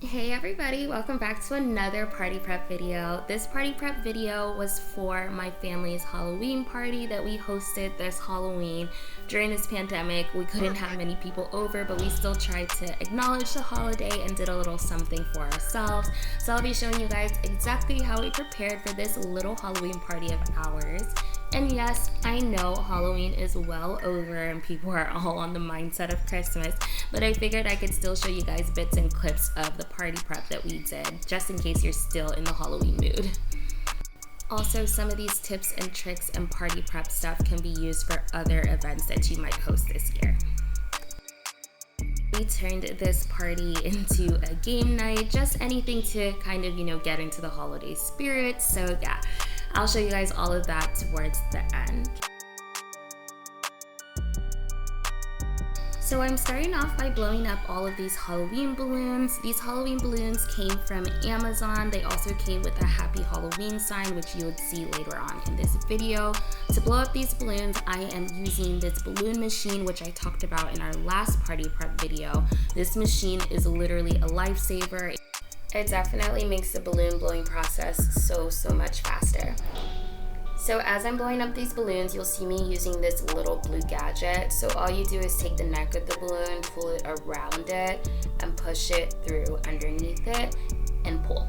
Hey everybody, welcome back to another party prep video. This party prep video was for my family's Halloween party that we hosted this Halloween. During this pandemic, we couldn't have many people over, but we still tried to acknowledge the holiday and did a little something for ourselves. So I'll be showing you guys exactly how we prepared for this little Halloween party of ours. And yes, I know Halloween is well over and people are all on the mindset of Christmas, but I figured I could still show you guys bits and clips of the party prep that we did, just in case you're still in the Halloween mood. Also, some of these tips and tricks and party prep stuff can be used for other events that you might host this year. We turned this party into a game night, just anything to kind of, get into the holiday spirit. So yeah, I'll show you guys all of that towards the end. So I'm starting off by blowing up all of these Halloween balloons. These Halloween balloons came from Amazon. They also came with a Happy Halloween sign, which you would see later on in this video. To blow up these balloons, I am using this balloon machine, which I talked about in our last party prep video. This machine is literally a lifesaver. It definitely makes the balloon blowing process so much faster. So as I'm blowing up these balloons, you'll see me using this little blue gadget. So all you do is take the neck of the balloon, pull it around it, and push it through underneath it and pull.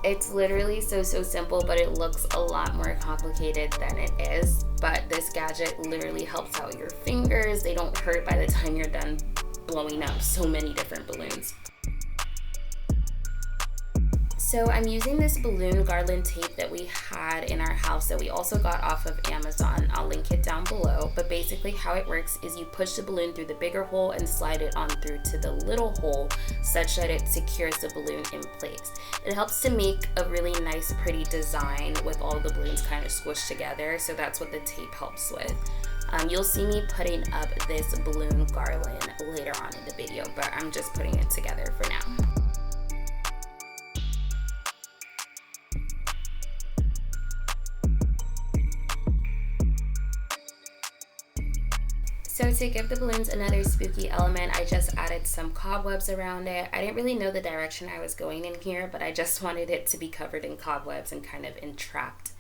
It's literally so simple, but it looks a lot more complicated than it is. But this gadget literally helps out your fingers. They don't hurt by the time you're done blowing up so many different balloons. So I'm using this balloon garland tape that we had in our house that we also got off of Amazon. I'll link it down below. But basically how it works is you push the balloon through the bigger hole and slide it on through to the little hole such that it secures the balloon in place. It helps to make a really nice, pretty design with all the balloons kind of squished together. So that's what the tape helps with. You'll see me putting up this balloon garland later on in the video, but I'm just putting it together for now. So to give the balloons another spooky element, I just added some cobwebs around it. I didn't really know the direction I was going in here, but I just wanted it to be covered in cobwebs and kind of entrapped.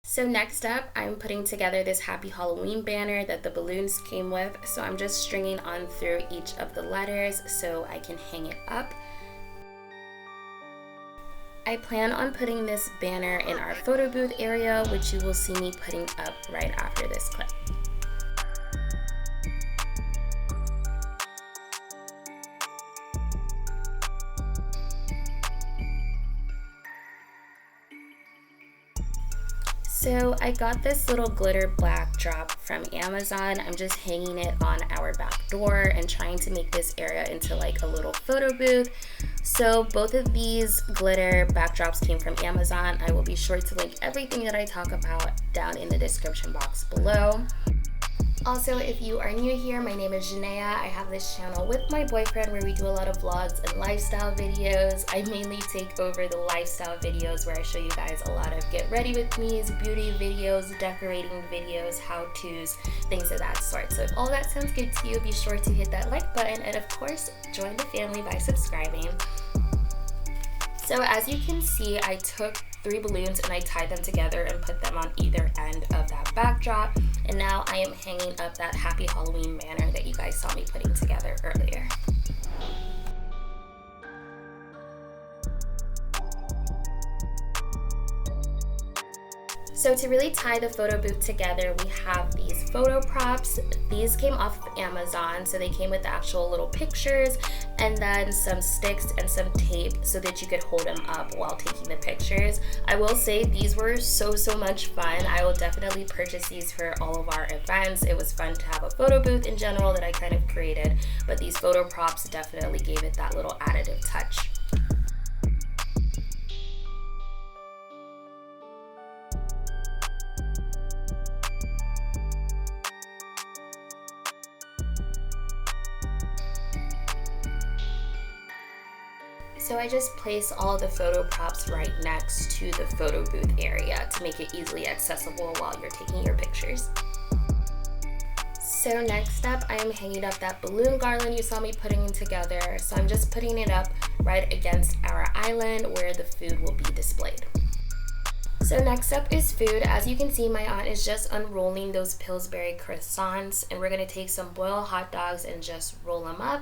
So next up, I'm putting together this Happy Halloween banner that the balloons came with. So I'm just stringing on through each of the letters so I can hang it up. I plan on putting this banner in our photo booth area, which you will see me putting up right after this clip. So I got this little glitter backdrop from Amazon. I'm just hanging it on our back door and trying to make this area into like a little photo booth. So both of these glitter backdrops came from Amazon. I will be sure to link everything that I talk about down in the description box below. Also, if you are new here, my name is Janaea. I have this channel with my boyfriend where we do a lot of vlogs and lifestyle videos. I mainly take over the lifestyle videos where I show you guys a lot of get ready with me's, beauty videos, decorating videos, how-tos, things of that sort. So if all that sounds good to you, be sure to hit that like button and of course, join the family by subscribing. So as you can see, I took 3 balloons and I tied them together and put them on either end of that backdrop. And now I am hanging up that Happy Halloween banner that you guys saw me putting together earlier. So to really tie the photo booth together, we have these photo props. These came off of Amazon, so they came with the actual little pictures and then some sticks and some tape so that you could hold them up while taking the pictures. I will say these were so much fun. I will definitely purchase these for all of our events. It was fun to have a photo booth in general that I kind of created, but these photo props definitely gave it that little additive touch. So I just place all the photo props right next to the photo booth area to make it easily accessible while you're taking your pictures. So next up, I am hanging up that balloon garland you saw me putting together. So I'm just putting it up right against our island where the food will be displayed. So next up is food. As you can see, my aunt is just unrolling those Pillsbury croissants, and we're gonna take some boiled hot dogs and just roll them up.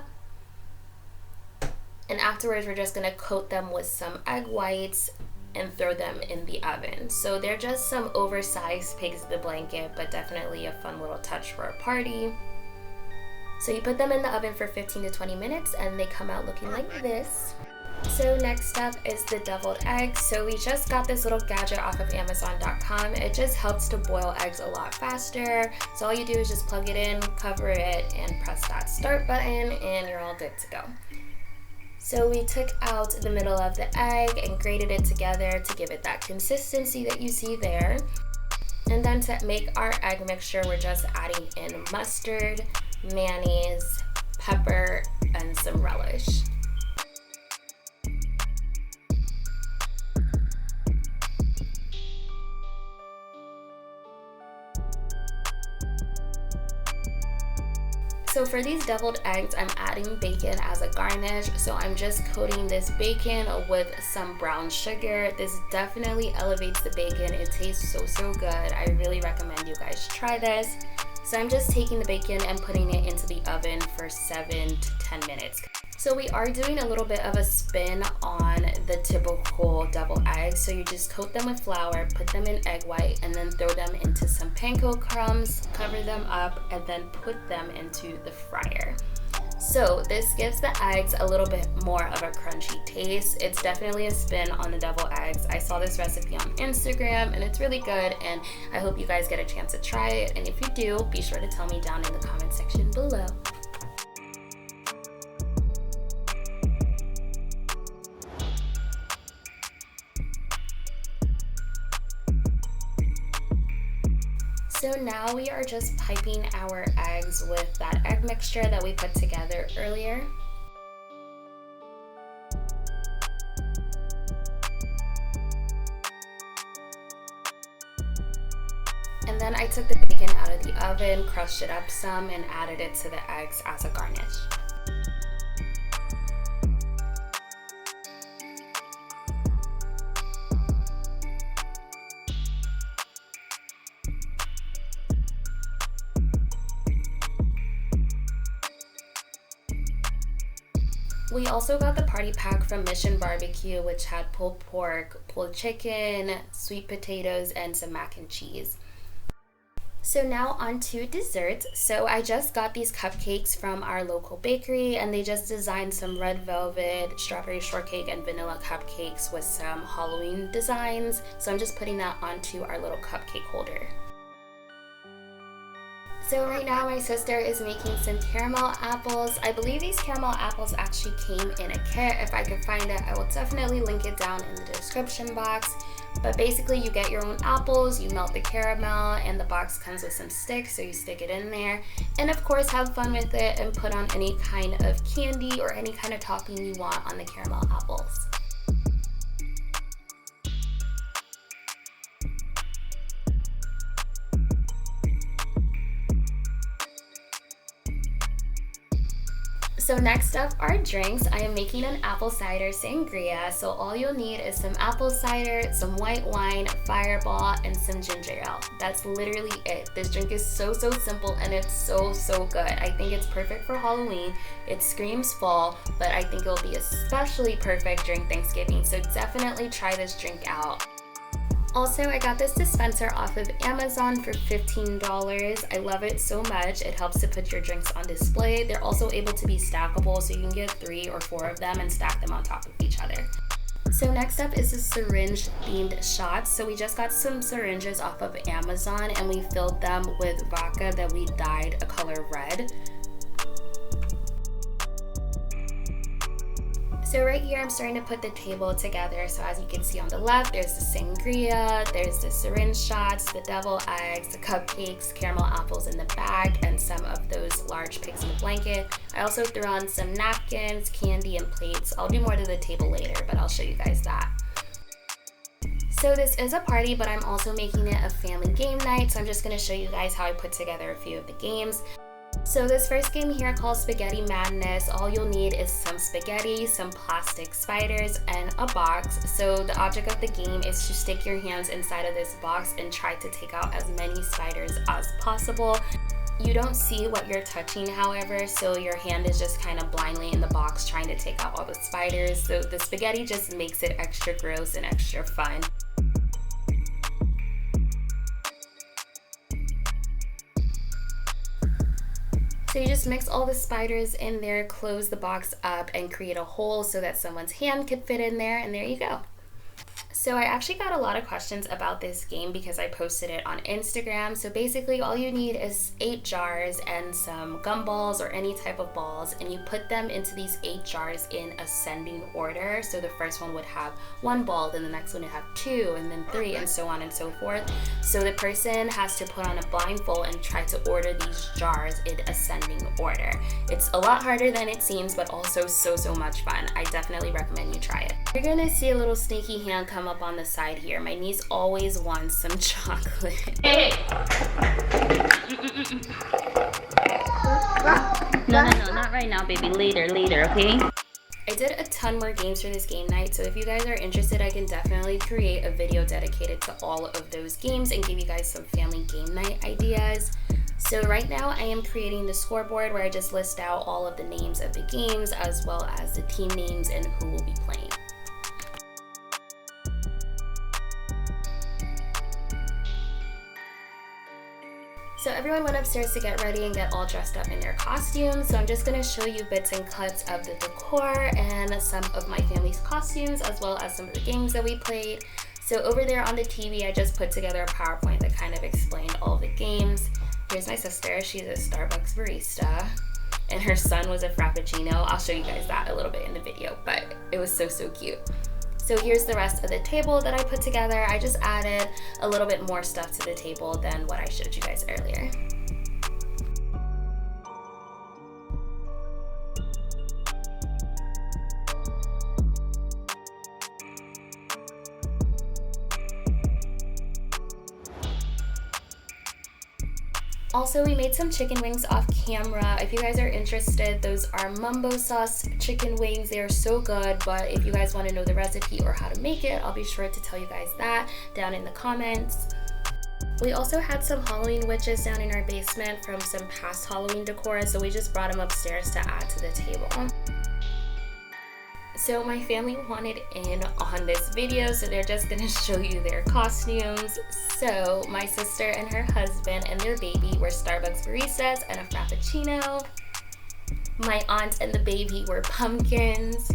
And afterwards, we're just gonna coat them with some egg whites and throw them in the oven. So they're just some oversized pigs in the blanket, but definitely a fun little touch for a party. So you put them in the oven for 15 to 20 minutes and they come out looking like this. So next up is the deviled eggs. So we just got this little gadget off of Amazon.com. It just helps to boil eggs a lot faster. So all you do is just plug it in, cover it, and press that start button, and you're all good to go. So we took out the middle of the egg and grated it together to give it that consistency that you see there. And then to make our egg mixture, we're just adding in mustard, mayonnaise, pepper, and some relish. So for these deviled eggs, I'm adding bacon as a garnish. So I'm just coating this bacon with some brown sugar. This definitely elevates the bacon. It tastes so good. I really recommend you guys try this. So I'm just taking the bacon and putting it into the oven for 7 to 10 minutes. So we are doing a little bit of a spin on the typical deviled eggs. So you just coat them with flour, put them in egg white, and then throw them into some panko crumbs, cover them up, and then put them into the fryer. So this gives the eggs a little bit more of a crunchy taste. It's definitely a spin on the deviled eggs. I saw this recipe on Instagram and it's really good, and I hope you guys get a chance to try it. And if you do, be sure to tell me down in the comment section below. So now we are just piping our eggs with that egg mixture that we put together earlier. And then I took the bacon out of the oven, crushed it up some, and added it to the eggs as a garnish. We also got the party pack from Mission Barbecue, which had pulled pork, pulled chicken, sweet potatoes, and some mac and cheese. So now on to desserts. So I just got these cupcakes from our local bakery, and they just designed some red velvet, strawberry shortcake, and vanilla cupcakes with some Halloween designs. So I'm just putting that onto our little cupcake holder. So right now my sister is making some caramel apples. I believe these caramel apples actually came in a kit. If I could find it, I will definitely link it down in the description box. But basically you get your own apples, you melt the caramel, and the box comes with some sticks, so you stick it in there. And of course have fun with it and put on any kind of candy or any kind of topping you want on the caramel apples. So next up are drinks. I am making an apple cider sangria. So all you'll need is some apple cider, some white wine, Fireball, and some ginger ale. That's literally it. This drink is so simple, and it's so good. I think it's perfect for Halloween. It screams fall, but I think it'll be especially perfect during Thanksgiving. So definitely try this drink out. Also, I got this dispenser off of Amazon for $15. I love it so much. It helps to put your drinks on display. They're also able to be stackable, so you can get 3 or 4 of them and stack them on top of each other. So next up is the syringe themed shots. So we just got some syringes off of Amazon, and we filled them with vodka that we dyed a color red. So right here, I'm starting to put the table together. So as you can see on the left, there's the sangria, there's the syringe shots, the deviled eggs, the cupcakes, caramel apples in the bag, and some of those large pigs in the blanket. I also threw on some napkins, candy, and plates. I'll do more to the table later, but I'll show you guys that. So this is a party, but I'm also making it a family game night. So I'm just gonna show you guys how I put together a few of the games. So this first game here called Spaghetti Madness, all you'll need is some spaghetti, some plastic spiders, and a box. So the object of the game is to stick your hands inside of this box and try to take out as many spiders as possible. You don't see what you're touching, however, so your hand is just kind of blindly in the box trying to take out all the spiders. So the spaghetti just makes it extra gross and extra fun. So you just mix all the spiders in there, close the box up, and create a hole so that someone's hand could fit in there, and there you go. So I actually got a lot of questions about this game because I posted it on Instagram. So basically all you need is 8 jars and some gumballs or any type of balls, and you put them into these 8 jars in ascending order. So the first one would have 1 ball, then the next one would have 2, and then 3, and so on and so forth. So the person has to put on a blindfold and try to order these jars in ascending order. It's a lot harder than it seems, but also so much fun. I definitely recommend you try it. You're gonna see a little sneaky hand come up on the side here. My niece always wants some chocolate. Hey. No, not right now, baby. Later, okay? I did a ton more games for this game night, so if you guys are interested, I can definitely create a video dedicated to all of those games and give you guys some family game night ideas. So right now I am creating the scoreboard where I just list out all of the names of the games as well as the team names and who will be playing. So everyone went upstairs to get ready and get all dressed up in their costumes. So I'm just going to show you bits and cuts of the decor and some of my family's costumes as well as some of the games that we played. So over there on the TV, I just put together a PowerPoint that kind of explained all the games. Here's my sister. She's a Starbucks barista and her son was a Frappuccino. I'll show you guys that a little bit in the video, but it was so cute. So here's the rest of the table that I put together. I just added a little bit more stuff to the table than what I showed you guys earlier. Also, we made some chicken wings off camera. If you guys are interested, those are mumbo sauce chicken wings. They are so good, but if you guys want to know the recipe or how to make it, I'll be sure to tell you guys that down in the comments. We also had some Halloween witches down in our basement from some past Halloween decor, so we just brought them upstairs to add to the table. So my family wanted in on this video, so they're just gonna show you their costumes. So my sister and her husband and their baby were Starbucks baristas and a Frappuccino. My aunt and the baby were pumpkins.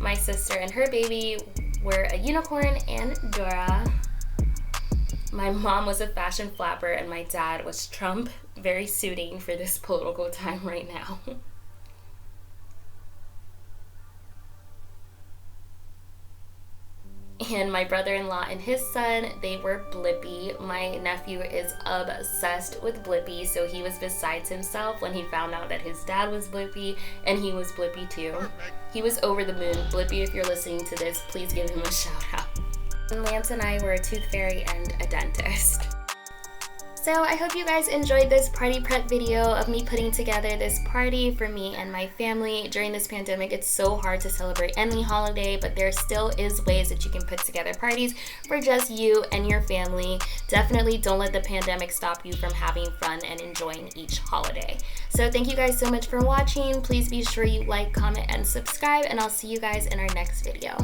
My sister and her baby were a unicorn and Dora. My mom was a fashion flapper and my dad was Trump. Very suiting for this political time right now. And my brother-in-law and his son, they were Blippi. My nephew is obsessed with Blippi, so he was besides himself when he found out that his dad was Blippi, and he was Blippi too. He was over the moon. Blippi, if you're listening to this, please give him a shout out. And Lance and I were a tooth fairy and a dentist. So I hope you guys enjoyed this party prep video of me putting together this party for me and my family. During this pandemic, it's so hard to celebrate any holiday, but there still is ways that you can put together parties for just you and your family. Definitely don't let the pandemic stop you from having fun and enjoying each holiday. So thank you guys so much for watching. Please be sure you like, comment, and subscribe, and I'll see you guys in our next video.